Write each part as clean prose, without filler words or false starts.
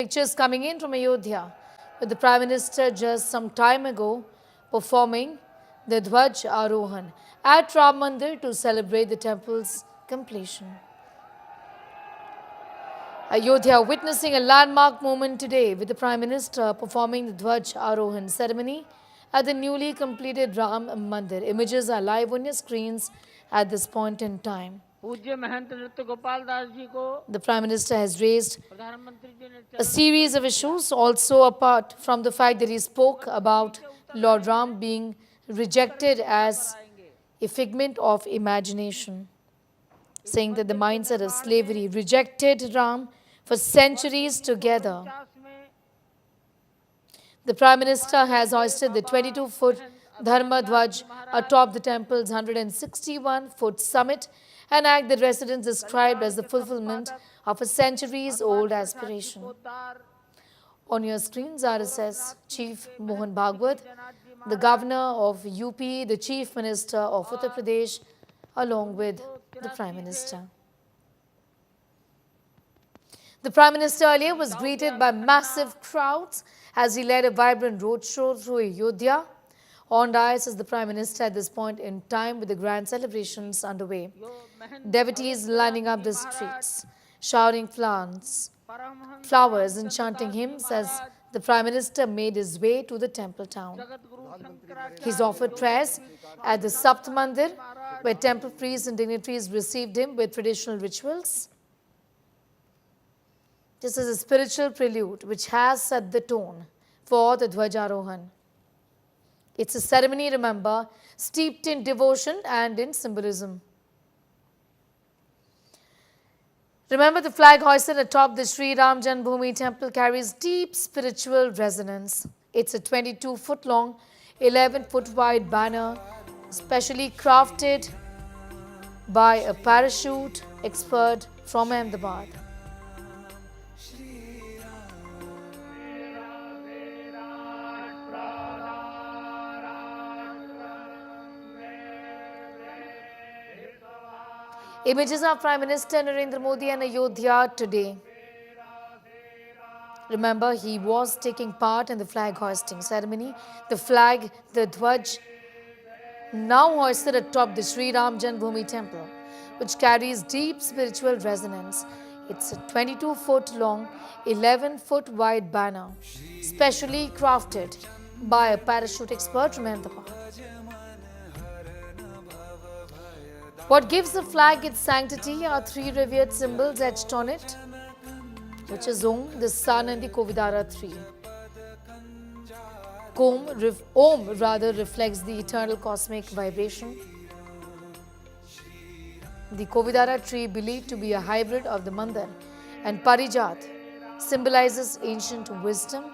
Pictures coming in from Ayodhya with the Prime Minister just some time ago performing the Dhwaj Arohan at Ram Mandir to celebrate the temple's completion. Ayodhya witnessing a landmark moment today with the Prime Minister performing the Dhwaj Arohan ceremony at the newly completed Ram Mandir. Images are live on your screens at this point in time. पूज्य महंत नृत्य गोपाल दास जी को The Prime Minister has raised प्रधानमंत्री जी ने a series of issues, also apart from the fact that he spoke about Lord Ram being rejected as a figment of imagination, saying that the mindset of slavery rejected Ram for centuries together. 50 में The Prime Minister has hoisted the 22-foot Dharma Dhwaj atop the temple's 161-foot summit, an act that residents described as the fulfillment of a centuries-old aspiration. उतार On your screens, RSS Chief Mohan Bhagwat, the Governor of UP, the Chief Minister of Uttar Pradesh, along with the Prime Minister. The Prime Minister earlier was greeted by massive crowds as he led a vibrant roadshow through Ayodhya. On dais is the Prime Minister at this point in time with the grand celebrations underway. Devotees lining up the streets, shouting flowers and chanting hymns as the Prime Minister made his way to the temple town. Jagat Guru Shankaracharya He's offered prayers at the Sapt Mandir, where temple priests and dignitaries received him with traditional rituals. This is a spiritual prelude which has set the tone for the Dhwajarohan. It's a ceremony, remember, steeped in devotion and in symbolism. Remember, the flag hoisted atop the Sri Ram Janmabhoomi temple carries deep spiritual resonance. It's a 22-foot long, 11-foot wide banner, specially crafted by a parachute expert from Ahmedabad. Images of Prime Minister Narendra Modi and Ayodhya today. Remember, he was taking part in the flag hoisting ceremony. The flag, the Dhwaj, now hoisted atop the Sri Ram Janmabhoomi temple, which carries deep spiritual resonance. It's a 22-foot long, 11-foot wide banner, specially crafted by a parachute expert from Ahmedabad. What gives the flag its sanctity are three revered symbols etched on it, which is Om, the sun, and the Kovidara tree. Om reflects the eternal cosmic vibration. The Kovidara tree, believed to be a hybrid of the Mandar and Parijat, symbolizes ancient wisdom,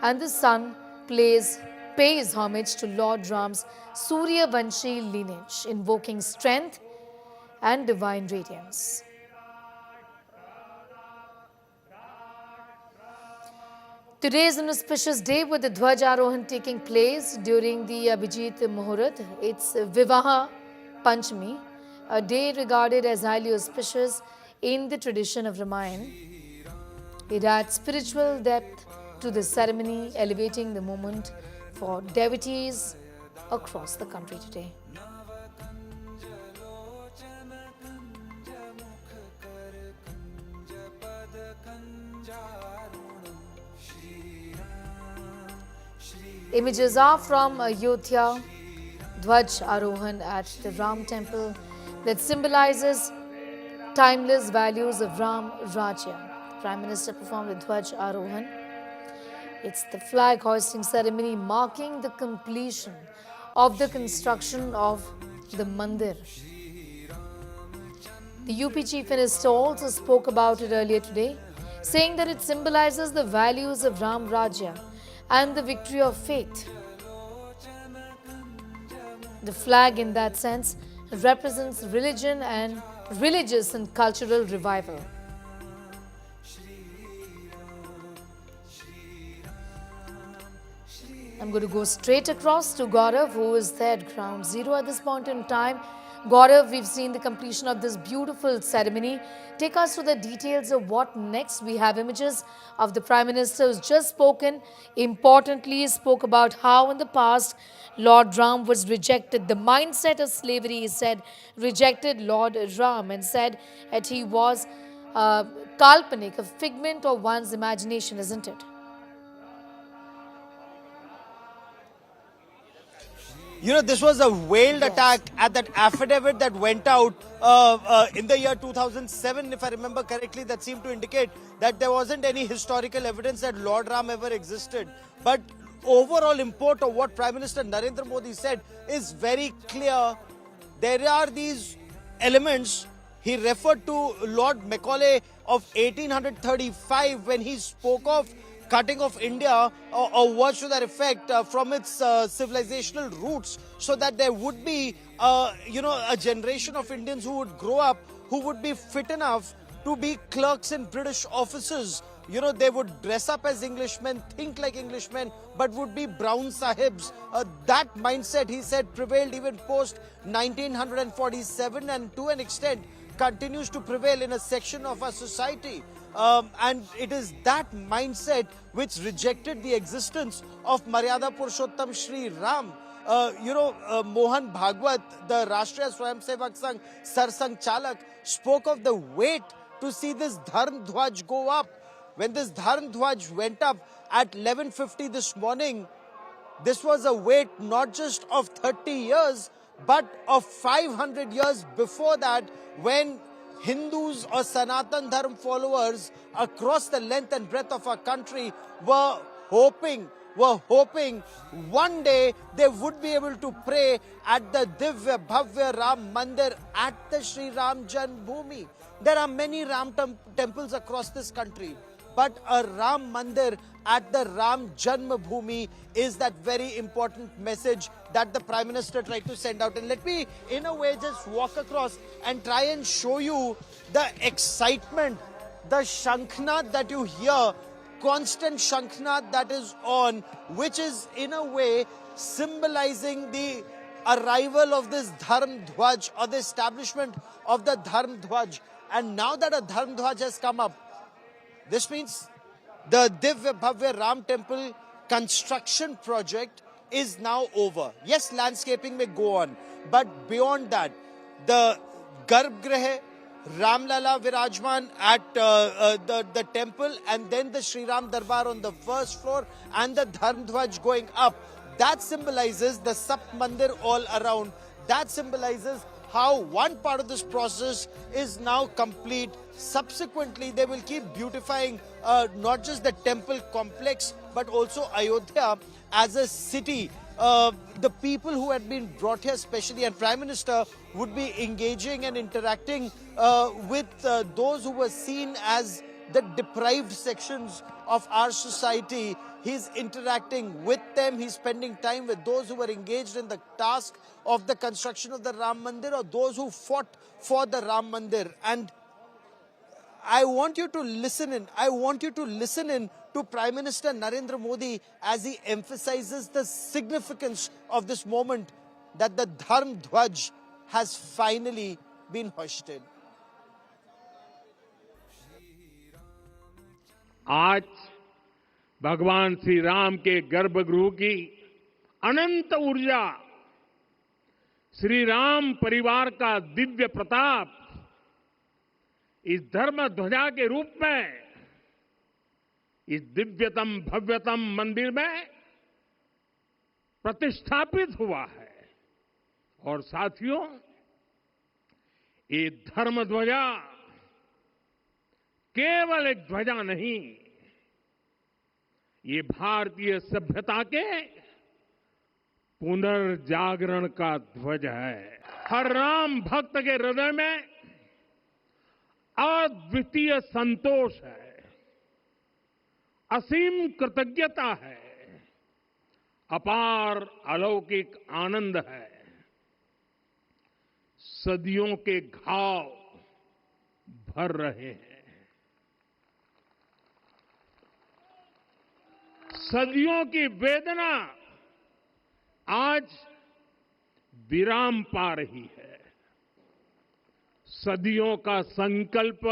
and the sun pays homage to Lord Ram's Surya Vanshi lineage, invoking strength and divine radiance. Today is an auspicious day with the Dhwaj Arohan taking place during the Abhijit Muhurat. It's Vivaha Panchami, a day regarded as highly auspicious in the tradition of Ramayana. It adds spiritual depth to the ceremony, elevating the moment for devotees across the country today. Images are from Ayodhya, Dhwaj Arohan at the Ram temple that symbolizes timeless values of Ram Rajya. The Prime Minister performed the Dhwaj Arohan. It's the flag hoisting ceremony marking the completion of the construction of the Mandir. The UP Chief Minister also spoke about it earlier today, saying that it symbolizes the values of Ram Rajya and the victory of faith. The flag, in that sense, represents religion and religious and cultural revival. I'm going to go straight across to Gaurav, who is there at ground zero at this point in time Gaurav, we've seen the completion of this beautiful ceremony. Take us to the details of what next. We have images of the Prime Minister who's just spoken. Importantly, spoke about how in the past Lord Ram was rejected. The mindset of slavery, he said, rejected Lord Ram and said that he was kalpanik, a figment of one's imagination, isn't it? You know, this was a veiled attack at that affidavit that went out in the year 2007, if I remember correctly, that seemed to indicate that there wasn't any historical evidence that Lord Ram ever existed. But overall import of what Prime Minister Narendra Modi said is very clear. There are these elements. He referred to Lord Macaulay of 1835 when he spoke of cutting off India or words to that effect from its civilizational roots, so that there would be, a generation of Indians who would grow up, who would be fit enough to be clerks in British offices. You know, they would dress up as Englishmen, think like Englishmen, but would be brown sahibs. That mindset, he said, prevailed even post 1947 and to an extent continues to prevail in a section of our society. And it is that mindset which rejected the existence of Maryada Purushottam Shri Ram. Mohan Bhagwat, the Rashtriya Swayamsevak Sangh Sarsangh Chalak, spoke of the wait to see this Dharm Dhwaj go up. When this Dharm Dhwaj went up at 11:50 this morning, this was a wait not just of 30 years, but of 500 years before that, when Hindus or Sanatan Dharm followers across the length and breadth of our country were hoping one day they would be able to pray at the Divya Bhavya Ram Mandir at the Sri Ram Janmabhoomi. There are many Ram temples across this country, but a Ram Mandir at the Ram Janmabhoomi is that very important message that the Prime Minister tried to send out. And let me, in a way, just walk across and try and show you the excitement, the Shanknath that you hear, constant Shanknath that is on, which is in a way symbolizing the arrival of this Dharm Dhwaj or the establishment of the Dharm Dhwaj. And now that a Dharm Dhwaj has come up, this means the Divya Bhavya Ram Temple construction project is now over. Yes, landscaping may go on, but beyond that, the Garbhgriha, Ramlala Virajman at the temple, and then the Sri Ram Darbar on the first floor, and the Dharm Dhwaj going up. That symbolizes the Sapt Mandir all around. That symbolizes how one part of this process is now complete. Subsequently, they will keep beautifying not just the temple complex, but also Ayodhya as a city. The people who had been brought here especially, and Prime Minister would be engaging and interacting with those who were seen as the deprived sections of our society. He's interacting with them. He's spending time with those who were engaged in the task of the construction of the Ram Mandir, or those who fought for the Ram Mandir. And I want you to listen in. I want you to listen in to Prime Minister Narendra Modi as he emphasizes the significance of this moment, that the Dharm Dhwaj has finally been hoisted. आज भगवान श्री राम के गर्भगृह की अनंत ऊर्जा, श्री राम परिवार का दिव्य प्रताप इस धर्म ध्वजा के रूप में इस दिव्यतम भव्यतम मंदिर में प्रतिष्ठापित हुआ है। और साथियों, ये धर्म ध्वजा केवल एक ध्वजा नहीं, ये भारतीय सभ्यता के पुनर्जागरण का ध्वज है। हर राम भक्त के हृदय में अद्वितीय संतोष है, असीम कृतज्ञता है, अपार अलौकिक आनंद है। सदियों के घाव भर रहे हैं, सदियों की वेदना आज विराम पा रही है। सदियों का संकल्प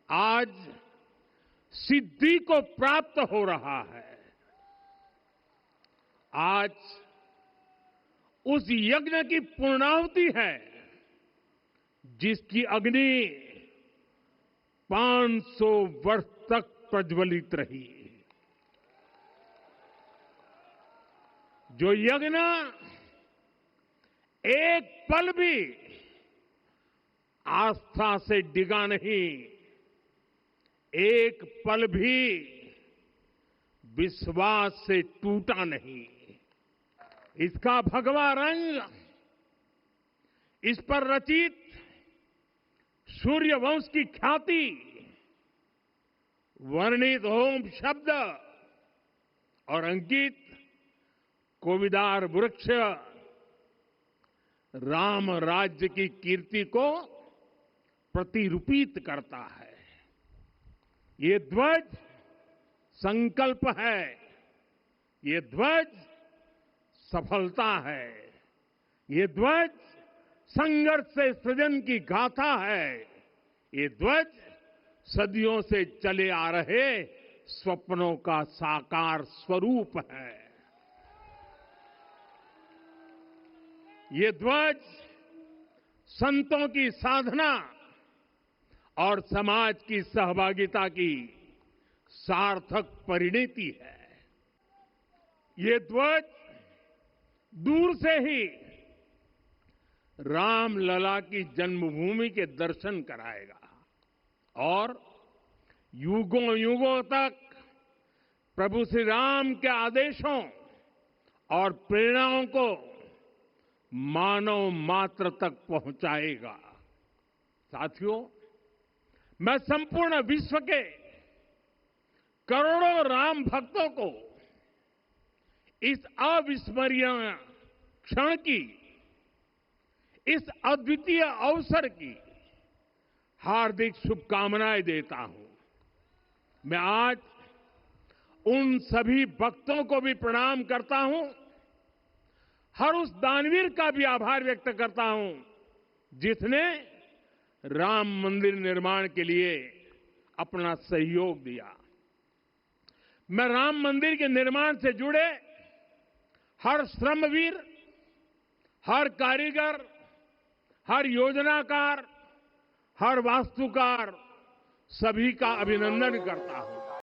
आज सिद्धि को प्राप्त हो रहा है। आज उस यज्ञ की पूर्णाहुति है जिसकी अग्नि 500 वर्ष तक प्रज्वलित रही। जो यज्ञ एक पल भी आस्था से डिगा नहीं, एक पल भी विश्वास से टूटा नहीं। इसका भगवा रंग, इस पर रचित सूर्य वंश की ख्याति, वर्णित होम शब्द और अंकित कोविदार वृक्ष राम राज्य की कीर्ति को प्रतिरूपित करता है। ये ध्वज संकल्प है, ये ध्वज सफलता है, ये ध्वज संघर्ष से सृजन की गाथा है, ये ध्वज सदियों से चले आ रहे स्वप्नों का साकार स्वरूप है। ये ध्वज संतों की साधना और समाज की सहभागिता की सार्थक परिणति है। ये ध्वज दूर से ही रामलला की जन्मभूमि के दर्शन कराएगा और युगों युगों तक प्रभु श्री राम के आदेशों और प्रेरणाओं को मानव मात्र तक पहुंचाएगा। साथियों, मैं संपूर्ण विश्व के करोड़ों राम भक्तों को इस अविस्मरणीय क्षण की, इस अद्वितीय अवसर की हार्दिक शुभकामनाएं देता हूं। मैं आज उन सभी भक्तों को भी प्रणाम करता हूं, हर उस दानवीर का भी आभार व्यक्त करता हूं जिसने राम मंदिर निर्माण के लिए अपना सहयोग दिया। मैं राम मंदिर के निर्माण से जुड़े हर श्रमवीर, हर कारीगर, हर योजनाकार, हर वास्तुकार, सभी का अभिनंदन करता हूं।